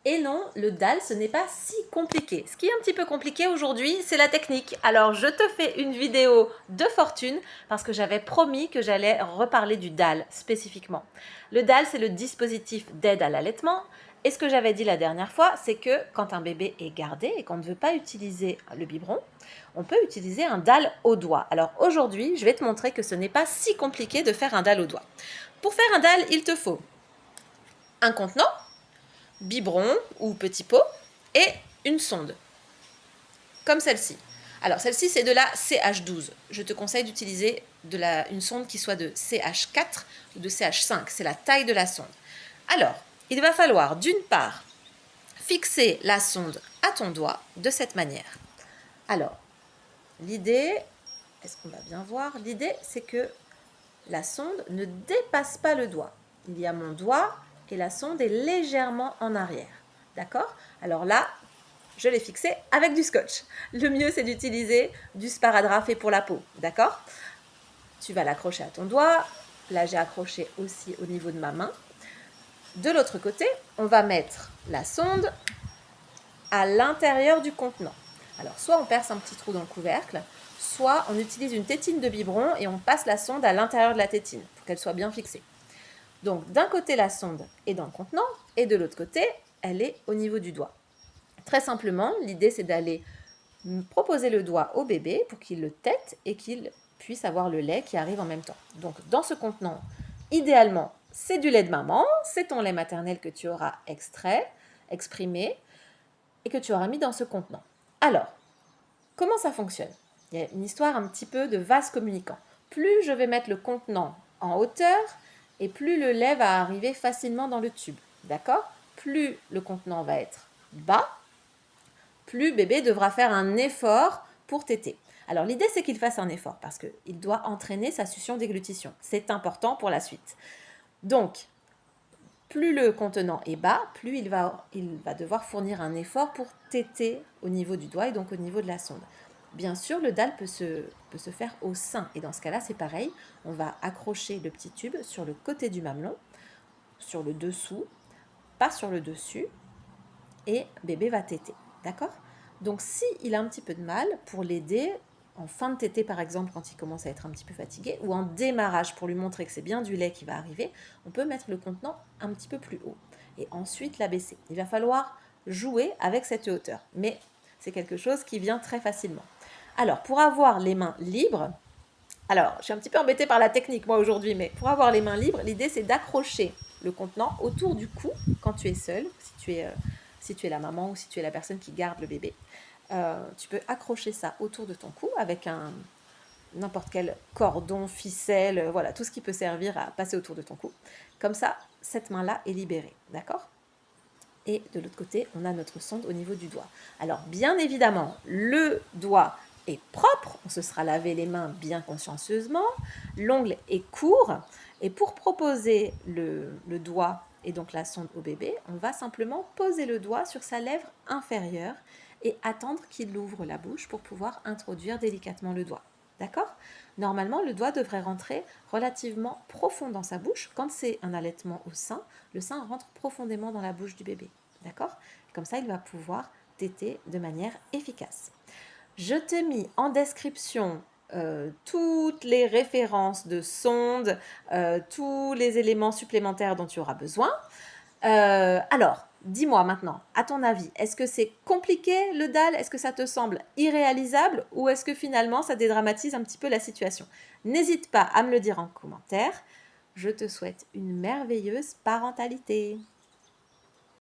Et non, le DAL, ce n'est pas si compliqué. Ce qui est un petit peu compliqué aujourd'hui, c'est la technique. Alors, je te fais une vidéo de fortune parce que j'avais promis que j'allais reparler du DAL spécifiquement. Le DAL, c'est le dispositif d'aide à l'allaitement. Et ce que j'avais dit la dernière fois, c'est que quand un bébé est gardé et qu'on ne veut pas utiliser le biberon, on peut utiliser un DAL au doigt. Alors aujourd'hui, je vais te montrer que ce n'est pas si compliqué de faire un DAL au doigt. Pour faire un DAL, il te faut un contenant, biberon ou petit pot et une sonde, comme celle-ci. Alors celle-ci c'est de la CH12. Je te conseille d'utiliser une sonde qui soit de CH4 ou de CH5. C'est la taille de la sonde. Alors, il va falloir d'une part fixer la sonde à ton doigt de cette manière. Alors, l'idée, est-ce qu'on va bien voir? L'idée c'est que la sonde ne dépasse pas le doigt. Il y a mon doigt et la sonde est légèrement en arrière. D'accord? Alors là, je l'ai fixé avec du scotch. Le mieux, c'est d'utiliser du sparadrap fait pour la peau. D'accord? Tu vas l'accrocher à ton doigt. Là, j'ai accroché aussi au niveau de ma main. De l'autre côté, on va mettre la sonde à l'intérieur du contenant. Alors, soit on perce un petit trou dans le couvercle, soit on utilise une tétine de biberon et on passe la sonde à l'intérieur de la tétine pour qu'elle soit bien fixée. Donc, d'un côté, la sonde est dans le contenant et de l'autre côté, elle est au niveau du doigt. Très simplement, l'idée, c'est d'aller proposer le doigt au bébé pour qu'il le tète et qu'il puisse avoir le lait qui arrive en même temps. Donc, dans ce contenant, idéalement, c'est du lait de maman, c'est ton lait maternel que tu auras extrait, exprimé, et que tu auras mis dans ce contenant. Alors, comment ça fonctionne? Il y a une histoire un petit peu de vase communicant. Plus je vais mettre le contenant en hauteur, et plus le lait va arriver facilement dans le tube. D'accord? Plus le contenant va être bas, plus bébé devra faire un effort pour téter. Alors l'idée c'est qu'il fasse un effort parce qu'il doit entraîner sa succion-déglutition. C'est important pour la suite. Donc, plus le contenant est bas, plus il va devoir fournir un effort pour téter au niveau du doigt et donc au niveau de la sonde. Bien sûr, le DAL peut se faire au sein et dans ce cas-là, c'est pareil. On va accrocher le petit tube sur le côté du mamelon, sur le dessous, pas sur le dessus, et bébé va téter. D'accord? Donc, s'il a un petit peu de mal, pour l'aider, en fin de tétée par exemple, quand il commence à être un petit peu fatigué, ou en démarrage pour lui montrer que c'est bien du lait qui va arriver, on peut mettre le contenant un petit peu plus haut et ensuite l'abaisser. Il va falloir jouer avec cette hauteur, mais c'est quelque chose qui vient très facilement. Alors, pour avoir les mains libres, alors je suis un petit peu embêtée par la technique moi aujourd'hui, mais pour avoir les mains libres, l'idée c'est d'accrocher le contenant autour du cou quand tu es seul, si tu es la maman ou si tu es la personne qui garde le bébé. Tu peux accrocher ça autour de ton cou avec n'importe quel cordon, ficelle, voilà, tout ce qui peut servir à passer autour de ton cou. Comme ça, cette main-là est libérée, d'accord? Et de l'autre côté, on a notre sonde au niveau du doigt. Alors, bien évidemment, le doigt est propre, on se sera lavé les mains bien consciencieusement, l'ongle est court, et pour proposer le doigt et donc la sonde au bébé, on va simplement poser le doigt sur sa lèvre inférieure et attendre qu'il ouvre la bouche pour pouvoir introduire délicatement le doigt. D'accord? Normalement, le doigt devrait rentrer relativement profond dans sa bouche. Quand c'est un allaitement au sein, le sein rentre profondément dans la bouche du bébé. D'accord? Comme ça, il va pouvoir téter de manière efficace. Je t'ai mis en description toutes les références de sondes, tous les éléments supplémentaires dont tu auras besoin. Alors, dis-moi maintenant, à ton avis, est-ce que c'est compliqué le DAL? Est-ce que ça te semble irréalisable ou est-ce que finalement ça dédramatise un petit peu la situation? N'hésite pas à me le dire en commentaire. Je te souhaite une merveilleuse parentalité.